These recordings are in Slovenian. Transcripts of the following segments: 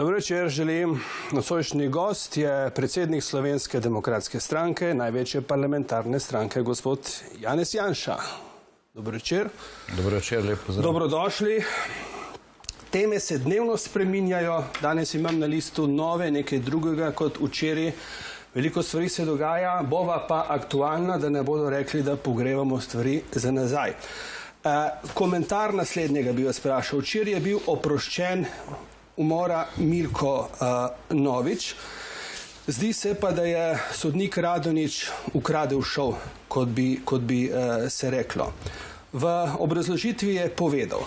Dobro večer, želim. Nocojšnji gost je predsednik Slovenske demokratske stranke, največje parlamentarne stranke, gospod Janez Janša. Dobro večer. Dobro večer, lep pozdrav. Dobrodošli. Teme se dnevno spreminjajo. Danes imam na listu nove, nekaj drugega kot včeraj. Veliko stvari se dogaja, bova pa aktualna, da ne bodo rekli, da pogrevamo stvari za nazaj. Komentar naslednjega bi vas vprašal. Včeraj je bil oproščen umora Milko Novič. Zdi se pa, da je sodnik Radonjić ukradel šov, kot bi se reklo. V obrazložitvi je povedal: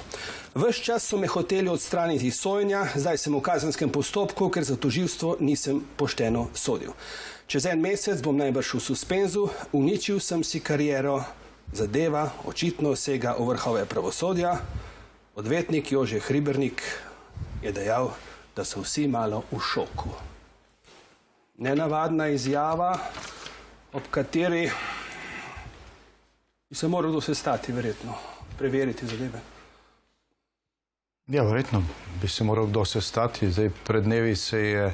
"Ves čas so me hoteli odstraniti iz sojenja, zdaj sem v kazenskem postopku, ker za tožilstvo nisem pošteno sodil. Čez en mesec bom najbrž v suspenzu, uničil sem si kariero, zadeva očitno sega v vrhove pravosodja." Odvetnik Jože Hribernik je dejal, da so vsi malo v šoku. Nenavadna izjava, ob kateri bi se moral kdo sestati, verjetno, preveriti zadeve. Ja, verjetno bi se moral kdo sestati. Zdaj, pred dnevi se je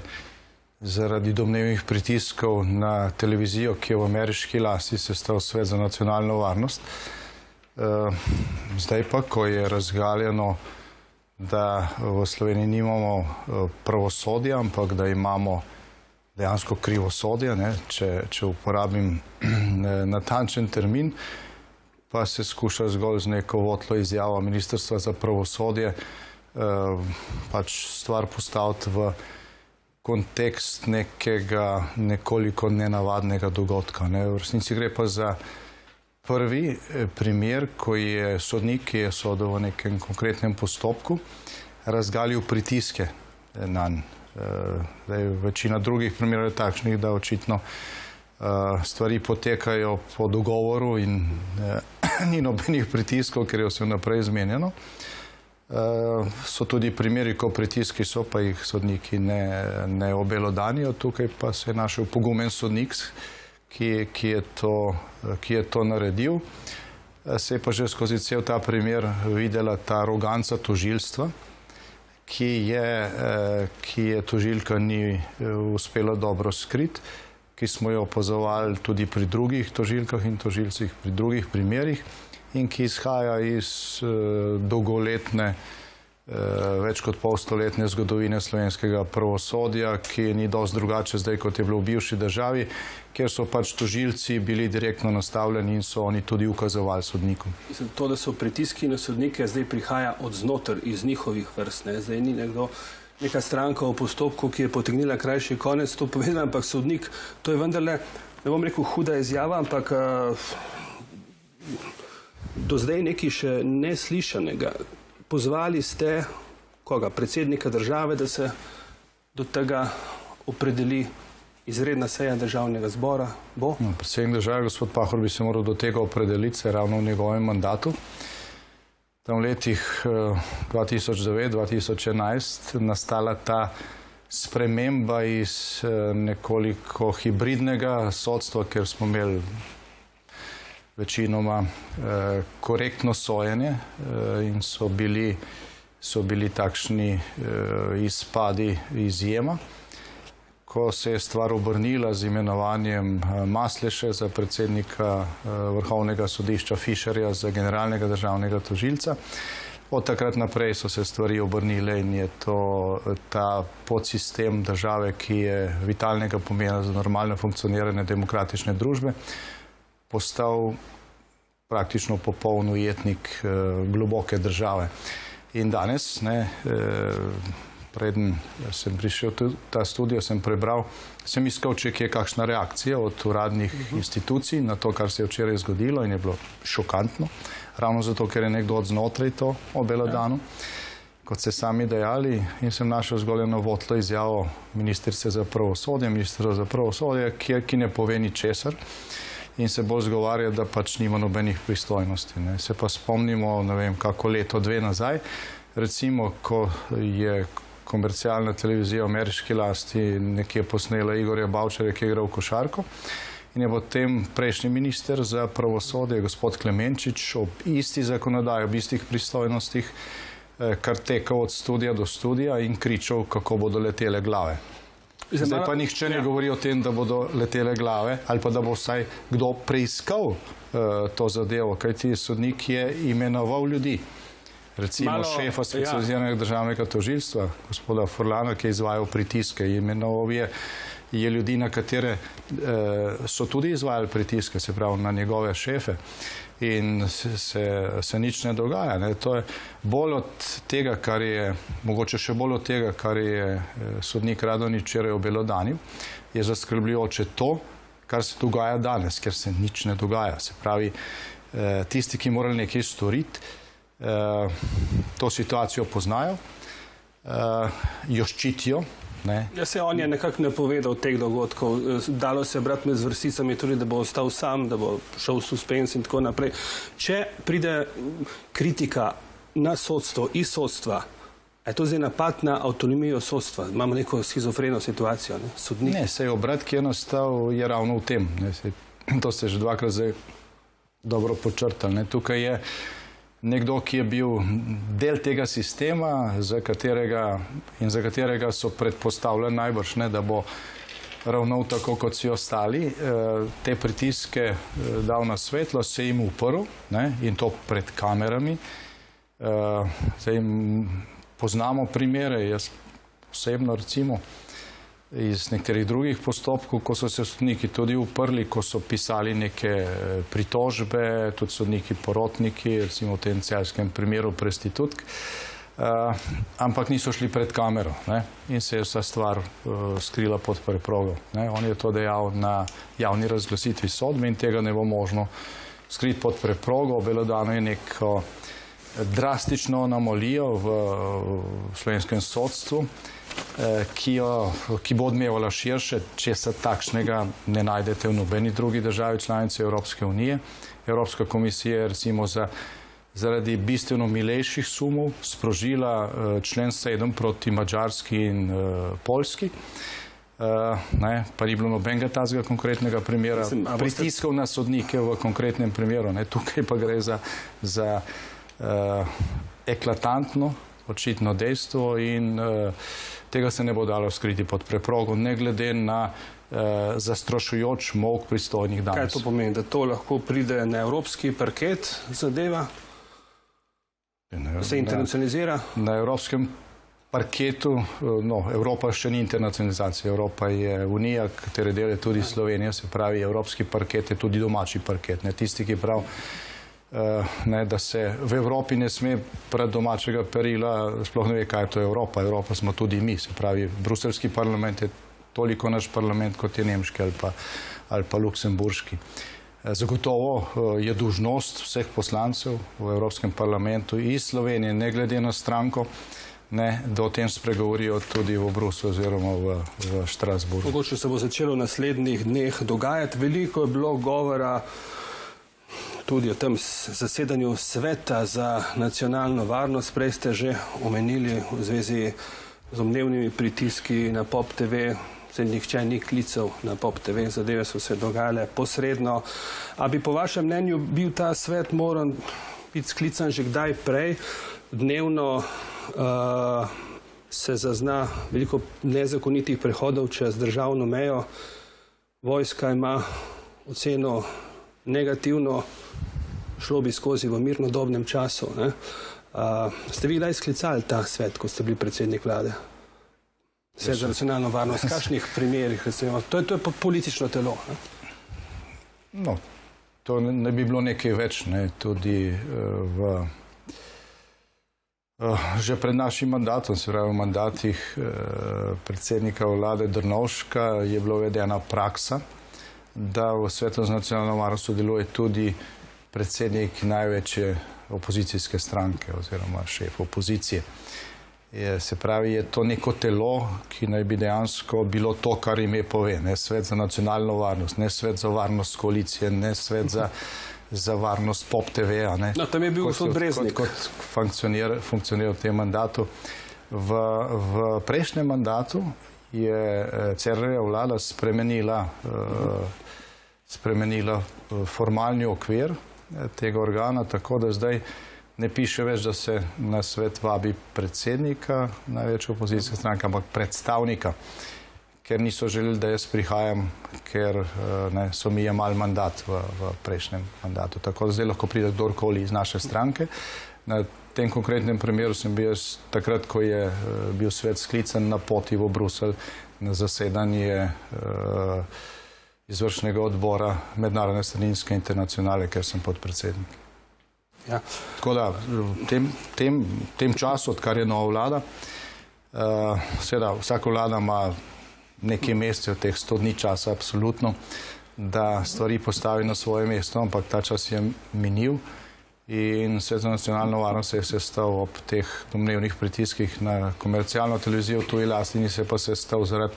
zaradi domnevnih pritiskov na televizijo, ki je v ameriški lasti, sestal Svet za nacionalno varnost. Zdaj pa, ko je razgaljeno, da v Sloveniji nimamo pravosodja, ampak da imamo dejansko krivosodje, če uporabim natančen termin, pa se skuša zgolj z neko votlo izjavo Ministrstva za pravosodje pač stvar postaviti v kontekst nekega nekoliko nenavadnega dogodka. V resnici gre pa za prvi primer, ko je sodnik, ki je sodil v nekem konkretnem postopku, razgalil pritiske nanj. Večina drugih primerov je takšnih, da očitno stvari potekajo po dogovoru in ni nobenih pritiskov, ker je vse naprej izmenjeno. So tudi primeri, ko pritiski so, pa jih sodniki ne obelodanijo. Tukaj pa se je našel pogumen sodnik, ki je to naredil. Se je pa že skozi cel ta primer videla ta aroganca tožilstva, ki je tožilka ni uspela dobro skriti, ki smo jo opazovali tudi pri drugih tožilkah in tožilcih pri drugih primerih in ki izhaja iz dolgoletne, več kot polstoletne zgodovine slovenskega pravosodja, ki ni dosti drugače zdaj, kot je bilo v bivši državi, kjer so pač tožilci bili direktno nastavljeni in so oni tudi ukazovali sodnikom. To, da so pritiski na sodnike, zdaj prihaja od znotraj, iz njihovih vrst. Zdaj ni neka stranka v postopku, ki je potegnila krajši konec, to povedala, ampak sodnik, to je vendarle, ne bom rekel huda izjava, ampak do zdaj nekaj še neslišanega. Pozvali ste koga? Predsednika države, da se do tega opredeli izredna seja državnega zbora. Bo? Predsednik države, gospod Pahor, bi se moral do tega opredeliti, se ravno v njegovem mandatu. Tam v letih 2009-2011 nastala ta sprememba iz nekoliko hibridnega sodstva, ker smo imeli večinoma korektno sojenje in so bili takšni izpadi izjema. Ko se je stvar obrnila z imenovanjem Masleše za predsednika Vrhovnega sodišča, Fišerja za generalnega državnega tožilca, od takrat naprej so se stvari obrnile in je ta podsistem države, ki je vitalnega pomena za normalno funkcioniranje demokratične družbe, postal praktično popoln ujetnik globoke države. In danes, preden sem prišel v ta studio, sem prebral, sem iskal, če je kakšna reakcija od uradnih institucij na to, kar se je včeraj zgodilo in je bilo šokantno, ravno zato, ker je nekdo od znotraj to obelodano, kot ste sami dejali, in sem našel zgolj eno votlo izjavo ministrice za pravosodje, ministra za pravosodje, ki ne pove ničesar in se bolj zgovarja, da pač nima nobenih pristojnosti. Se pa spomnimo, ne vem, kako leto, dve nazaj, recimo, ko je komercialna televizija v ameriški lasti nekje posnela Igorja Bavčarja, ki je igral košarko, in je potem prejšnji minister za pravosodje, gospod Klemenčič, ob isti zakonodaji, ob istih pristojnostih kar tekel od studija do studija in kričal, kako bodo letele glave. Zdaj pa nihče ne govori o tem, da bodo letele glave ali pa da bo vsaj kdo preiskal to zadevo, kajti sodnik je imenoval ljudi. Recimo šefa specializiranega državnega tožilstva, gospoda Furlana, ki je izvajal pritiske, imenoval je ljudi, na katere so tudi izvajali pritiske, se pravi na njegove šefe, in se nič ne dogaja. Ne. To je bolj od tega, kar je, mogoče še bolj od tega, kar je sodnik Radonjić včeraj obelodanil, je zaskrbljujoče to, kar se dogaja danes, ker se nič ne dogaja. Se pravi, tisti, ki morali nekaj storiti, to situacijo poznajo, jo ščitijo. Ja, se on je nekako napovedal teh dogodkov. Dalo se brati med vrsticami tudi, da bo ostal sam, da bo šel v suspens in tako naprej. Če pride kritika na sodstvo, iz sodstva, je to zdaj napad na avtonomijo sodstva? Imamo neko schizofreno situacijo, ne? Sodnik. Ne, sej obrat, ki je nastal, je ravno v tem. Ne? To ste že dvakrat zdaj dobro počrtali. Ne? Tukaj je nekdo, ki je bil del tega sistema, za katerega so predpostavljali najbrž, ne, da bo ravnal tako kot vsi ostali, te pritiske dal na svetlo, se jim uprl, ne, in to pred kamerami. Zdaj poznamo primere, jaz osebno recimo, iz nekaterih drugih postopkov, ko so se sodniki tudi uprli, ko so pisali neke pritožbe, tudi sodniki porotniki, recimo v tem celjskem primeru prostitutk, ampak niso šli pred kamero, ne, in se je vsa stvar skrila pod preprogo. On je to dejal na javni razglasitvi sodbe in tega ne bo možno skriti pod preprogo. Obelodano je neko drastično anomalijo v slovenskem sodstvu, ki bo odmevala širše, česa takšnega ne najdete v nobeni drugi državi članici Evropske unije. Evropska komisija je recimo zaradi bistveno milejših sumov sprožila člen 7 proti Madžarski in Poljski. Pa ni bilo nobenega tazga konkretnega primera, pritiskov na sodnike v konkretnem primeru. Tukaj pa gre za eklatantno, očitno dejstvo in tega se ne bo dalo skriti pod preprogo, ne glede na zastrašujoč molk pristojnih danes. Kaj to pomeni, da to lahko pride na evropski parket zadeva? Se internacionalizira? Na evropskem parketu, no, Evropa še ni internacionalizacija, Evropa je unija, katere del je tudi Slovenija, se pravi, evropski parket je tudi domači parket. Tisti, ki prav, da se v Evropi ne sme pred domačega perila, sploh ne ve, kaj je to Evropa. Evropa smo tudi mi, se pravi, bruseljski parlament je toliko naš parlament, kot je nemški ali pa luksemburški. Zagotovo je dolžnost vseh poslancev v Evropskem parlamentu iz Slovenije, ne glede na stranko, da o tem spregovorijo tudi v Bruslju oziroma v Štrasburgu. Mogoče se bo začelo v naslednjih dneh dogajati. Veliko je bilo govora tudi o tem zasedanju Sveta za nacionalno varnost. Prej ste že omenili v zvezi z domnevnimi pritiski na POP TV. Se nihče ni klical na POP TV, zadeve so se dogajale posredno. A bi po vašem mnenju bil ta svet moral biti sklican že kdaj prej? Dnevno se zazna veliko nezakonitih prehodov čez državno mejo. Vojska ima oceno negativno, šlo bi skozi v mirnodobnem času. Ste vi kdaj sklicali ta svet, ko ste bili predsednik vlade? Svet za nacionalno varnost. V kakšnih primerih? To je politično telo. No, to ne bi bilo nekaj več. Tudi že pred našim mandatom, se pravi v mandatih predsednika vlade Drnovška, je bila uvedena praksa, da v Svetu za nacionalno varnost sodeluje tudi predsednik največje opozicijske stranke oziroma šef opozicije. Se pravi, je to neko telo, ki naj bi dejansko bilo to, kar ime pove. Ne Svet za nacionalno varnost, ne Svet za varnost koalicije, ne Svet za varnost POP TV-a. No, tam je bil gospod Breznik. Kot funkcionira v tem mandatu. V prejšnjem mandatu je Cerarjeva vlada spremenila formalni okvir tega organa, tako da zdaj Ne piše več, da se na svet vabi predsednika največje opozicijske stranke, ampak predstavnika, ker niso želeli, da jaz prihajam, ker so mi jemali mandat v prejšnjem mandatu. Tako da zdaj lahko pride kdorkoli iz naše stranke. Na tem konkretnem primeru sem bil jaz takrat, ko je bil svet sklican na poti v Bruselj na zasedanje izvršnega odbora Mednarodne starinske internacionale, ker sem podpredsednik. Ja. Tako da v tem času, odkar je nova vlada, seveda vsaka vlada ima nekaj mesecev, teh 100 dni časa, absolutno, da stvari postavi na svoje mesto, ampak ta čas je minil in Svet za nacionalno varnost se je sestal ob teh domnevnih pritiskih na komercialno televizijo v tuji lasti, ni se pa sestal zaradi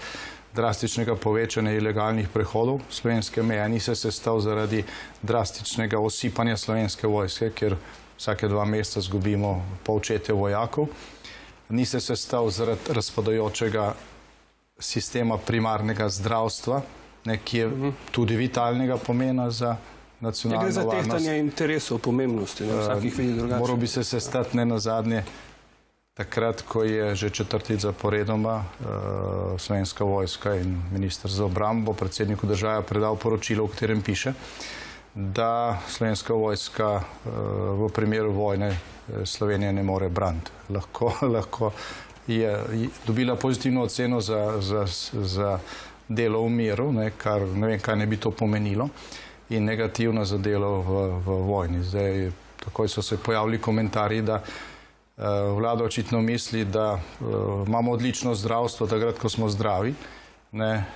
drastičnega povečanja ilegalnih prehodov slovenske meje, ni se sestal zaradi drastičnega osipanja slovenske vojske, ker vsake 2 meseca zgubimo polčetje vojakov, ni se sestal zaradi razpadajočega sistema primarnega zdravstva, ki je tudi vitalnega pomena za nacionalno varnost. Gre za tehtanje interesov, pomembnosti, vsakih vidi drugače. Moral bi se sestati ne nazadnje takrat, ko je že 4. zaporedoma slovenska vojska in minister za obrambo predsedniku države predal poročilo, v katerem piše, da slovenska vojska v primeru vojne Slovenije ne more braniti. Lahko je dobila pozitivno oceno za delo v miru, kar ne vem, kaj ne bi to pomenilo, in negativno za delo v vojni. Zdaj, takoj so se pojavili komentarji, da vlada očitno misli, da imamo odlično zdravstvo takrat, ko smo zdravi,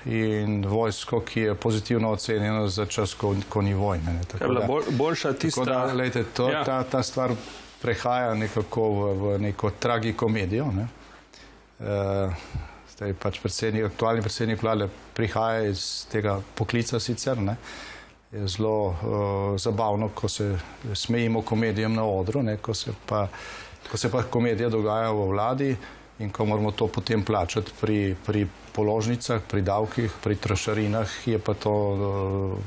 in vojsko, ki je pozitivno ocenjeno za čas, ko ni vojne. Je bila boljša tista... Tako da, gledajte, ta stvar prehaja nekako v neko tragikomedijo. Zdaj pač aktualni predsednik vlade prihaja iz tega poklica sicer, je zelo zabavno, ko se smejimo komedijam na odru, ko se pa komedija dogaja v vladi in ko moramo to potem plačati pri položnicah, pri davkih, pri trošarinah, je pa to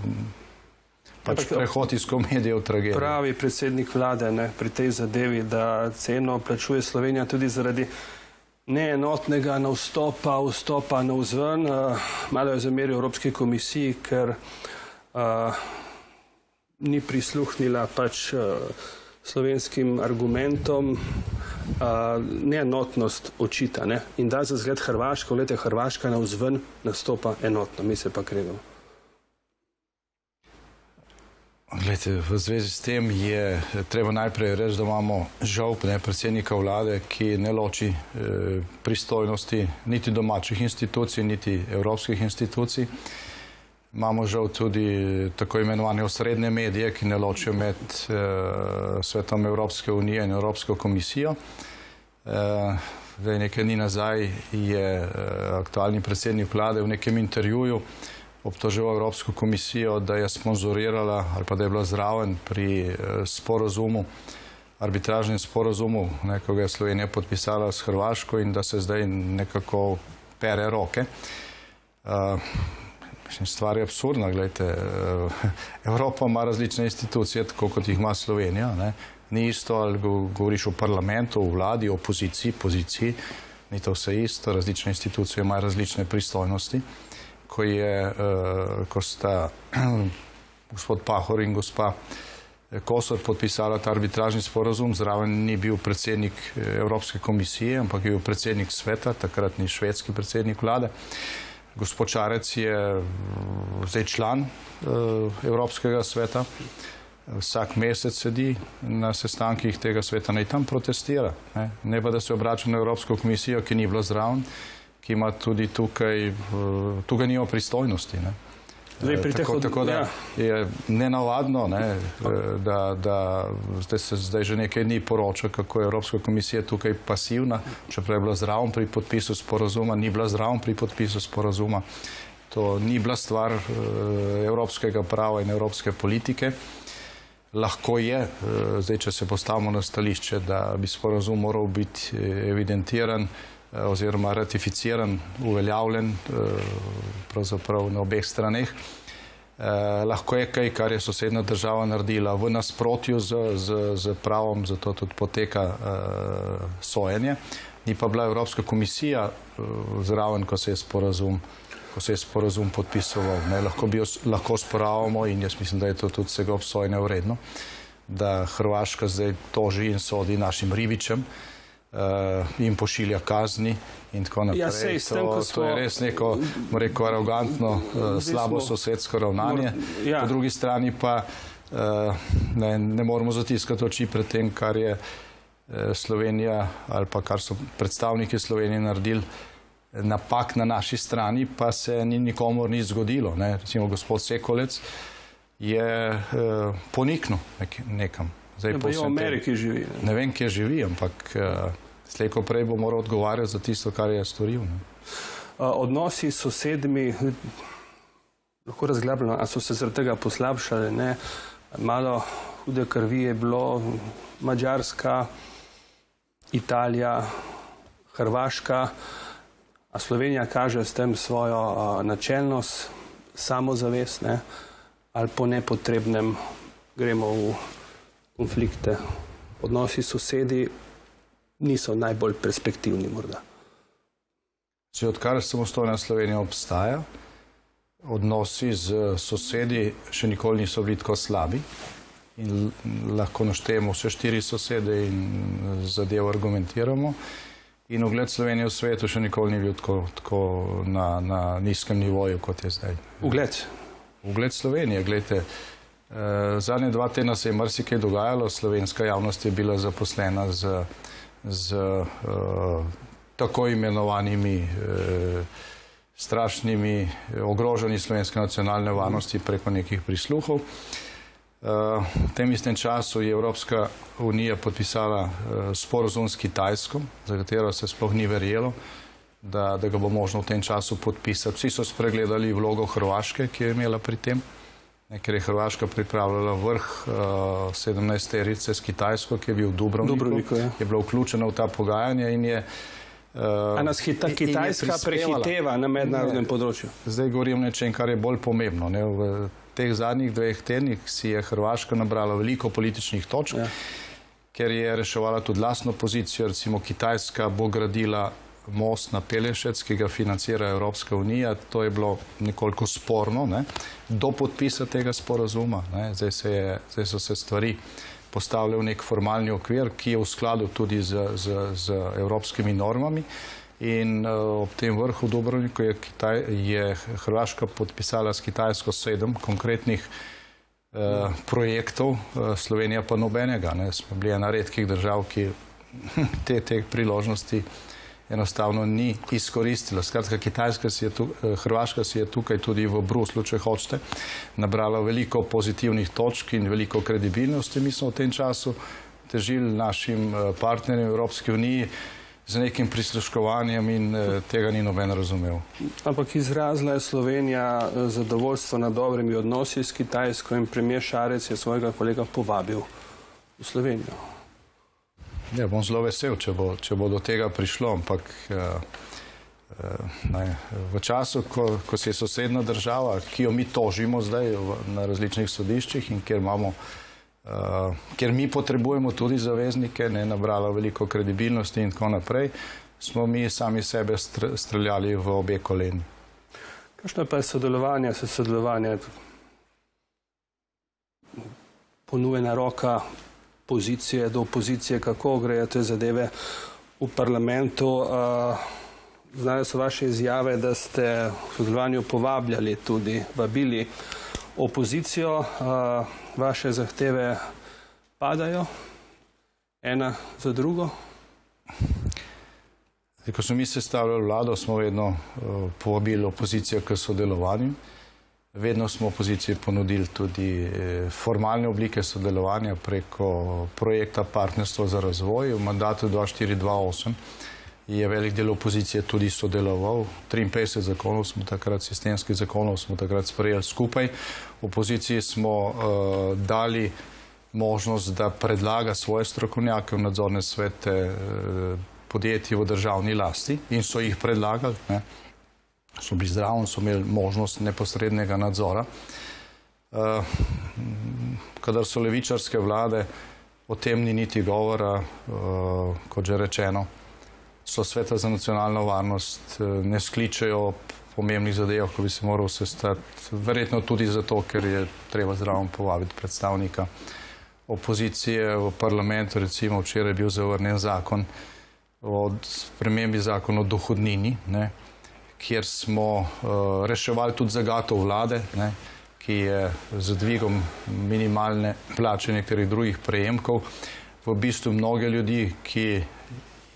pač prehod iz komedije v tragedijo. Pravi predsednik vlade pri tej zadevi, da ceno plačuje Slovenija tudi zaradi neenotnega vstopa na vzven. Malo je zameril Evropski komisiji, ker ni prisluhnila pač slovenskim argumentom, neenotnost očita. In da za zgled Hrvaško, Hrvaška na vzven nastopa enotno, mi se pa kregamo. Glejte, v zvezi s tem je treba najprej reči, da imamo žal predsednika vlade, ki ne loči pristojnosti niti domačih institucij, niti evropskih institucij. Imamo žal tudi tako imenovane osrednje medije, ki ne ločijo med Svetom Evropske unije in Evropsko komisijo. Nekaj dni nazaj je aktualni predsednik vlade v nekem intervjuju obtoževal Evropsko komisijo, da je sponzorirala ali pa da je bila zraven pri sporazumu, arbitražnem sporazumu, ko ga je Slovenija podpisala s Hrvaško in da se zdaj nekako pere roke. Stvar je absurdna, gledajte. Evropa ima različne institucije, tako kot jih ima Slovenija. Ni isto, ali govoriš o parlamentu, o vladi, o opoziciji, poziciji, ni to vse isto. Različne institucije imajo različne pristojnosti. Ko sta gospod Pahor in gospa Kosor podpisala ta arbitražni sporazum, zraven ni bil predsednik Evropske komisije, ampak je bil predsednik sveta, takratni švedski predsednik vlade. Gospod Šarec je zdaj član Evropskega sveta, vsak mesec sedi na sestankih tega sveta, naj tam protestira. Ne pa, da se obrača na Evropsko komisijo, ki ni bila zraven, ki ima tudi tukaj nima pristojnosti. Tako da je nenavadno, da se zdaj že nekaj dni poroča, kako je Evropska komisija tukaj pasivna, čeprav je bila zraven pri podpisu sporazuma, ni bila zraven pri podpisu sporazuma. To ni bila stvar evropskega prava in evropske politike. Lahko je, zdaj če se postavimo na stališče, da bi sporazum moral biti evidentiran oziroma ratificiran, uveljavljen pravzaprav na obeh straneh, Lahko je kaj, kar je sosednja država naredila v nasprotju z pravom, zato tudi poteka sojenje. Ni pa bila Evropska komisija zraven, ko se je sporazum podpisoval. Lahko sporavamo in jaz mislim, da je to tudi vsega obsojanja vredno, da Hrvaška zdaj toži in sodi našim ribičem in pošilja kazni in tako naprej. Ja, sej, to je res neko, rekel, arogantno, slabo sosedsko ravnanje. Po drugi strani pa ne moramo zatiskati oči pred tem, kar je Slovenija ali pa kar so predstavniki Slovenije naredili napak na naši strani, pa se ni nikomor nič zgodilo. Recimo gospod Sekolec je poniknil nekam. Zdaj pa v Ameriki živi. Ne vem, kje živi, ampak slej ko prej bo moral odgovarjati za tisto, kar je storil. Odnosi s sosedmi, lahko razglabljamo, a so se zaradi tega poslabšali, ne? Malo hude krvi je bilo, Madžarska, Italija, Hrvaška, a Slovenija kaže s tem svojo načelnost, samozavest, ne? Ali po nepotrebnem gremo v konflikte. Odnosi s sosedi niso najbolj perspektivni morda. Odkar samostojna Slovenija obstaja, odnosi z sosedi še nikoli niso bili tako slabi in lahko naštejemo vse 4 sosede in zadevo argumentiramo. In ugled Slovenije v svetu še nikoli ni bil tako na nizkem nivoju, kot je zdaj. Ugled? Ugled Slovenije, gledajte, zadnje 2 tedna se je marsikaj dogajalo, slovenska javnost je bila zaposlena z tako imenovanimi strašnimi ogrožanji slovenske nacionalne varnosti preko nekih prisluhov. V tem istem času je Evropska unija podpisala sporazum s Kitajsko, za katero se sploh ni verjelo, da ga bo možno v tem času podpisati. Vsi so spregledali vlogo Hrvaške, ki je imela pri tem, ker je Hrvaška pripravljala vrh 17-terice s Kitajsko, ki je bil v Dubrovniku, je bila vključena v ta pogajanja in je A nas Kitajska prehiteva na mednarodnem področju? Zdaj govorim o nečem, kar je bolj pomembno. V teh zadnjih 2 tednih si je Hrvaška nabrala veliko političnih točk, ker je reševala tudi lastno pozicijo. Recimo Kitajska bo gradila most na Pelješec, ki ga financira Evropska unija. To je bilo nekoliko sporno do podpisa tega sporazuma. Zdaj so se stvari postavlja v nek formalni okvir, ki je v skladu tudi z evropskimi normami. In ob tem vrhu v Dubrovniku je Hrvaška podpisala s Kitajsko 7 konkretnih projektov, Slovenija pa nobenega. Smo bili ena redkih držav, ki te priložnosti enostavno ni izkoristila. Skratka, Hrvaška si je tukaj tudi v Bruslju, če hočete, nabrala veliko pozitivnih točk in veliko kredibilnosti. Mi smo v tem času težili našim partnerjem v Evropski uniji z nekim prisluškovanjem in tega ni noben razumel. Ampak izrazila je Slovenija zadovoljstvo nad dobrimi odnosi s Kitajsko in premier Šarec je svojega kolega povabil v Slovenijo. Ja, bom zelo vesel, če bo do tega prišlo, ampak v času, ko se je sosedna država, ki jo mi tožimo zdaj na različnih sodiščih in kjer mi potrebujemo tudi zaveznike, nabrala veliko kredibilnosti in tako naprej, smo mi sami sebe streljali v obe koleni. Kakšno pa je sodelovanje? Ponujena roka pozicije do opozicije, kako grejo te zadeve v parlamentu. Znajo so vaše izjave, da ste v sodelovanju vabili opozicijo. Vaše zahteve padajo ena za drugo? Ko smo mi sestavljali vlado, smo vedno povabili opozicijo k sodelovanju. Vedno smo opoziciji ponudili tudi formalne oblike sodelovanja preko projekta Partnerstvo za razvoj. V mandatu 2004-2008 je velik del opozicije tudi sodeloval. 53 zakonov smo takrat, sistemskih zakonov smo takrat sprejeli skupaj. Opoziciji smo dali možnost, da predlaga svoje strokovnjake v nadzorne svete podjetij v državni lasti in so jih predlagali. So bili zraven, so imeli možnost neposrednega nadzora. Kadar so levičarske vlade, o tem ni niti govora, kot že rečeno, so sveta za nacionalno varnost, ne skličejo pomembnih zadev, ko bi se moral sestati, verjetno tudi zato, ker je treba zraven povabiti predstavnika opozicije v parlamentu. Recimo včeraj je bil zavrnjen zakon o spremembi zakona o dohodnini, kjer smo reševali tudi zagato vlade, ki je z dvigom minimalne plače nekaterih drugih prejemkov v bistvu mnoge ljudi, ki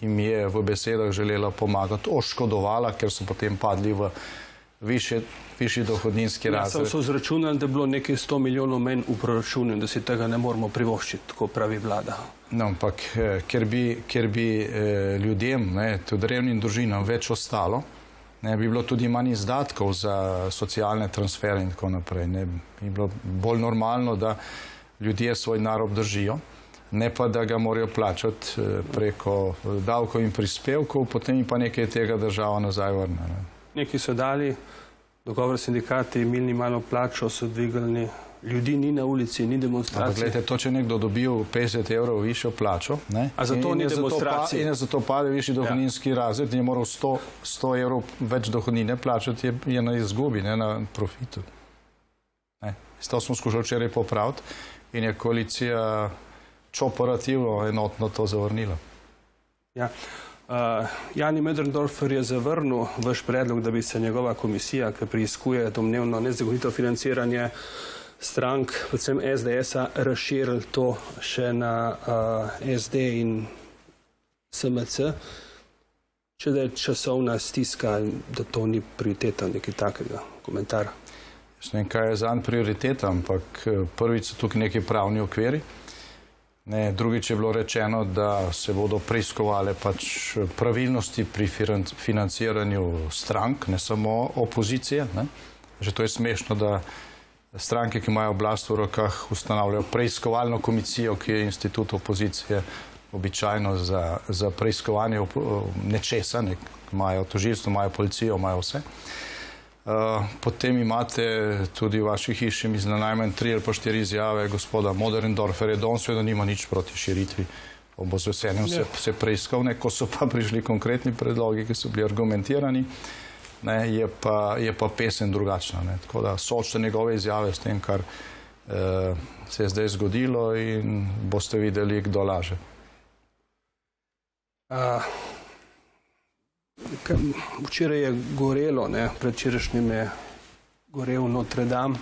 jim je v besedah želela pomagati, oškodovala, ker so potem padli v višji dohodninski razred. Ja, so izračunali, da je bilo nekaj 100 milijonov manj v proračunu in da si tega ne moramo privoščiti, tako pravi vlada. No, ampak ker bi ljudem, tudi revnim družinam, več ostalo, bi bilo tudi manj izdatkov za socialne transfere in tako naprej. Bi bilo bolj normalno, da ljudje svoj denar obdržijo, ne pa da ga morajo plačati preko davkov in prispevkov, potem pa nekaj tega država nazaj vrne. Neki so dali, dogovor sindikati, minimalno plačo so dvigali, ljudi ni na ulici, ni demonstracij. Gledajte, to, če nekdo dobil 50 evrov višjo plačo, a zato ni demonstracij. In je zato pade višji dohodninski razred in je moral 100 evrov več dohodnine plačati, je na izgubi, ne na profitu. To smo skušali včeraj popraviti in je koalicija operativno enotno to zavrnila. Ja. Jani Möderndorfer je zavrnil vaš predlog, da bi se njegova komisija, ki preiskuje domnevno nezakonito financiranje strank, predvsem SDS-a, razširili to še na SD in SMC, če da je časovna stiska, da to ni prioriteta, nekaj takega komentar. Jaz ne vem, kaj je zanj prioriteta, ampak prvič so tukaj neki pravni okviri. Drugič je bilo rečeno, da se bodo preiskovale pač pravilnosti pri financiranju strank, ne samo opozicije. Že to je smešno, da stranke, ki imajo oblast v rokah, ustanavljajo preiskovalno komisijo, ki je institut opozicije običajno za preiskovanje nečesa, imajo tožilstvo, imajo policijo, imajo vse. Potem imate tudi v vaši hiši, mislim, najmanj 3 ali pa 4 izjave gospoda Möderndorferja, da on seveda nima nič proti širitvi. Bo z veseljem se preiskal, ko so pa prišli konkretni predlogi, ki so bili argumentirani, je pa pesem drugačna. Tako da soočite njegove izjave s tem, kar se je zdaj zgodilo in boste videli, kdo laže. Včeraj je gorelo, predvčerajšnjim je gorel Notre Dame,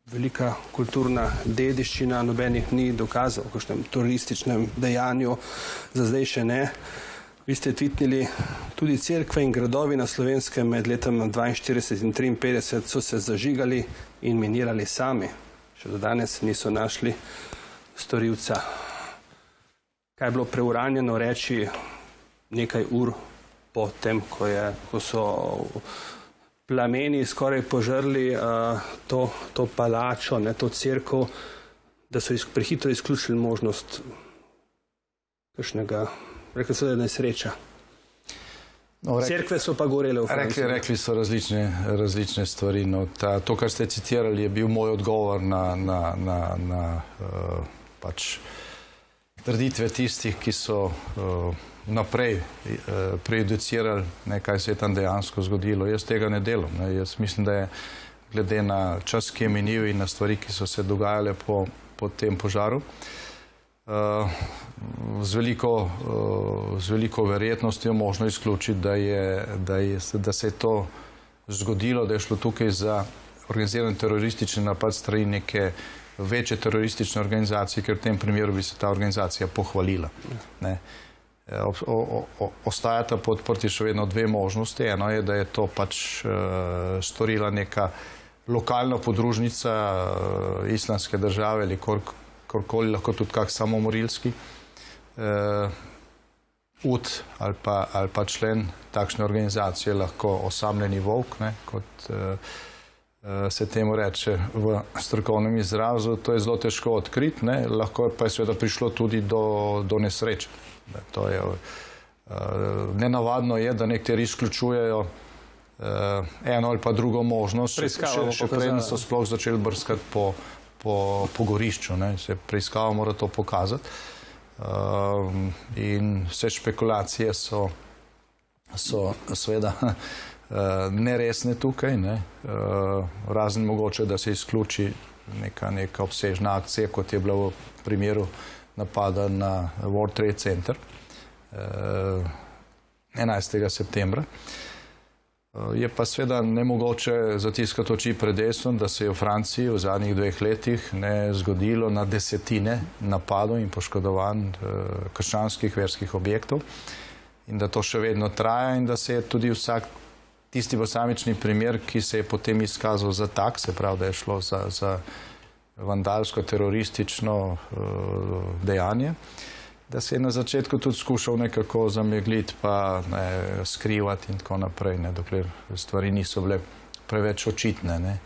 velika kulturna dediščina, nobenih ni dokazal o kakšnem terorističnem dejanju, za zdaj še ne. Vi ste tvitnili, tudi cerkve in gradovi na Slovenskem med letom 42 in 53 so se zažigali in minirali sami. Še do danes niso našli storilca. Kaj je bilo preuranjeno reči nekaj ur po tem, ko so plameni skoraj požrli to palačo, to cerkev, da so prehitro izključili možnost kakšnega, rekli so, da je nesreča. Cerkve so pa gorele v Franciji. Rekli so različne stvari. To, kar ste citirali, je bil moj odgovor na pač trditve tistih, ki so naprej prejudicirali, kaj se je tam dejansko zgodilo. Jaz tega ne delam. Jaz mislim, da je glede na čas, ki je minil in na stvari, ki so se dogajale po tem požaru, z veliko verjetnostjo možno izključiti, da se je to zgodilo, da je šlo tukaj za organiziran teroristični napad strani neke večje teroristične organizacije, ker v tem primeru bi se ta organizacija pohvalila. Ostajata po odprti še vedno dve možnosti. Eno je, da je to pač storila neka lokalna podružnica islamske države ali korkoli, lahko tudi kak samomorilski ud ali pa člen takšne organizacije, lahko osamljeni volk, kot se temu reče v strokovnem izrazu. To je zelo težko odkriti, lahko pa je seveda prišlo tudi do nesreče. Nenavadno je, da nekateri izključujejo eno ali pa drugo možnost, še preden so sploh začeli brskati po gorišču. Se preiskava mora to pokazati. In vse špekulacije so seveda neresne tukaj, razen mogoče, da se izključi neka obsežna akcija, kot je bila v primeru napada na World Trade Center 11. septembra. Je pa seveda nemogoče zatiskati oči pred dejstvom, da se je v Franciji v zadnjih 2 letih zgodilo na desetine napadov in poškodovanj krščanskih verskih objektov in da to še vedno traja in da se je tudi vsak tisti posamični primer, ki se je potem izkazal za tak, se pravi, da je šlo za vandalsko, teroristično dejanje, da se je na začetku tudi skušal nekako zamegliti pa skrivati in tako naprej, dokler stvari niso bile preveč očitne.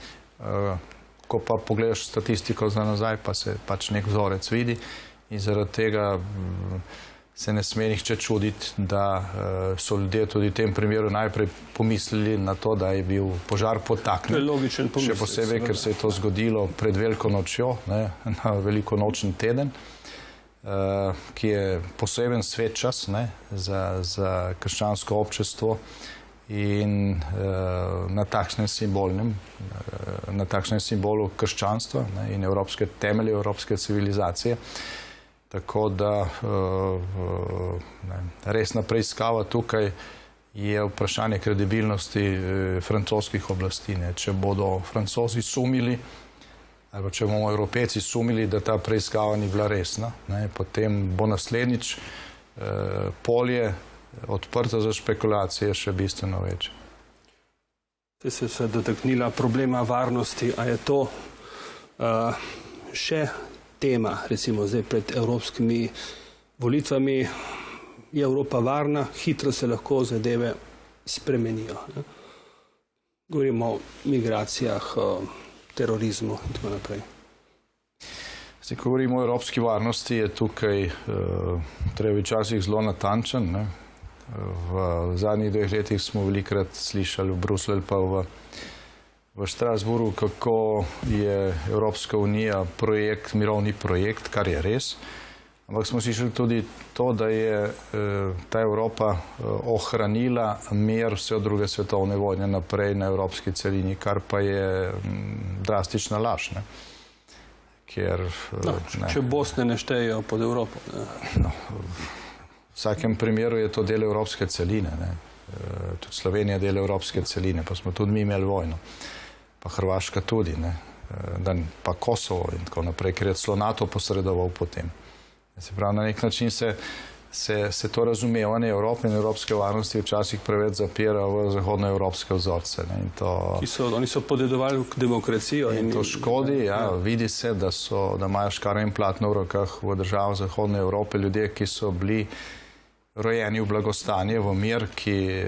Ko pa pogledaš statistiko za nazaj, pa se pač nek vzorec vidi in zaradi tega se ne sme nihče čuditi, da so ljudje tudi v tem primeru najprej pomislili na to, da je bil požar podtaknjen. Še posebej, ker se je to zgodilo pred Veliko nočjo, na velikonočni teden, ki je poseben svet čas za krščansko občestvo in na takšnem simbolu krščanstva in evropske temelje, evropske civilizacije. Tako da resna preiskava tukaj je vprašanje kredibilnosti francoskih oblasti. Če bodo Francozi sumili, ali če bomo Evropejci sumili, da ta preiskava ni bila resna, potem bo naslednjič polje odprto za špekulacije še bistveno večje. Ste se dotaknila problema varnosti, a je to še tema, recimo zdaj pred evropskimi volitvami, je Evropa varna, hitro se lahko zadeve spremenijo. Govorimo o migracijah, terorizmu in tako naprej. Zdaj, ko govorimo o evropski varnosti, je tukaj treba včasih zelo natančen. V zadnjih 2 letih smo velikokrat slišali v Bruslju ali pa v Strasbourgu, kako je Evropska unija mirovni projekt, kar je res. Ampak smo slišali tudi to, da je ta Evropa ohranila mir vse od 2. svetovne vojne naprej na evropski celini, kar pa je drastična laž. Če Bosne ne štejejo pod Evropo. V vsakem primeru je to del evropske celine. Tudi Slovenija je del evropske celine, pa smo tudi mi imeli vojno. Pa Hrvaška tudi, pa Kosovo in tako naprej, ker je celo NATO posredoval potem. Se pravi, na nek način se to razumevanje Evrope in evropske varnosti včasih preveč zapira v zahodnoevropske vzorce. Oni so podedovali demokracijo. In to škodi, vidi se, da imajo škarje in platno v rokah v državah zahodne Evrope ljudje, ki so bili rojeni v blagostanje, v mir, ki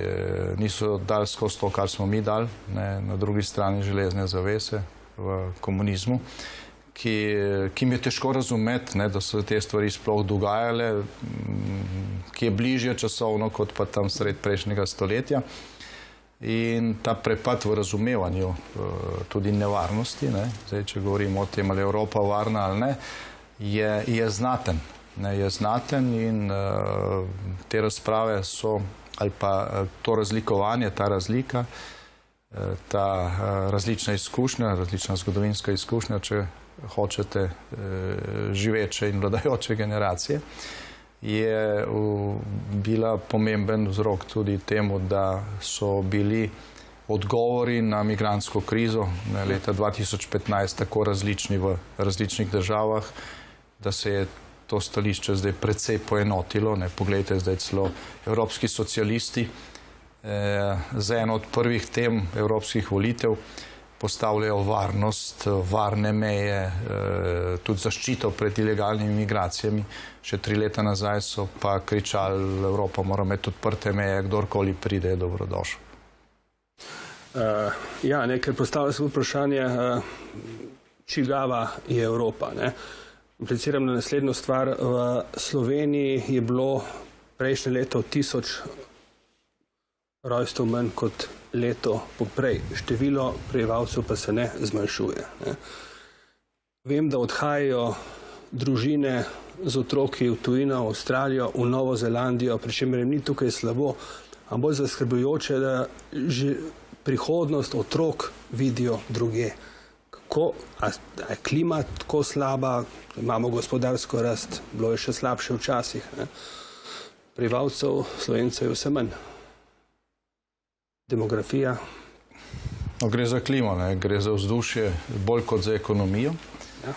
niso dali skozi to, kar smo mi dali, na drugi strani železne zavese v komunizmu, ki mi je težko razumeti, da so te stvari sploh dogajale, ki je bližje časovno kot pa tam sred prejšnjega stoletja. In ta prepad v razumevanju tudi nevarnosti, zdaj, če govorimo o tem, ali je Evropa varna ali ne, je znaten. Je znaten in te razprave so, ali pa to razlikovanje, ta razlika, ta različna izkušnja, različna zgodovinska izkušnja, če hočete, živeče in vladajoče generacije, je bila pomemben vzrok tudi temu, da so bili odgovori na migrantsko krizo leta 2015 tako različni v različnih državah, da se je to stališče zdaj precej poenotilo. Poglejte, zdaj celo evropski socialisti za eno od prvih tem evropskih volitev postavljajo varnost, varne meje, tudi zaščito pred ilegalnimi migracijami. Še 3 leta nazaj so pa kričali, Evropa mora imeti odprte meje, kdorkoli pride, je dobrodošel. Ker postavlja se vprašanje, čigava je Evropa. Impliciram na naslednjo stvar. V Sloveniji je bilo prejšnje leto 1000 rojstev manj kot leto poprej. Število prebivalcev pa se ne zmanjšuje. Ne. Vem, da odhajajo družine z otroki v tujino, v Avstralijo, v Novo Zelandijo, pri čemer jim ni tukaj slabo, a bolj zaskrbljujoče, da že prihodnost otrok vidijo druge. A je klima tako slaba, imamo gospodarsko rast, bilo je še slabše včasih. Ne. Prebivalcev, Slovencev je vse manj. Demografija. No, gre za klimo, ne? Gre za vzdušje bolj kot za ekonomijo. Ja.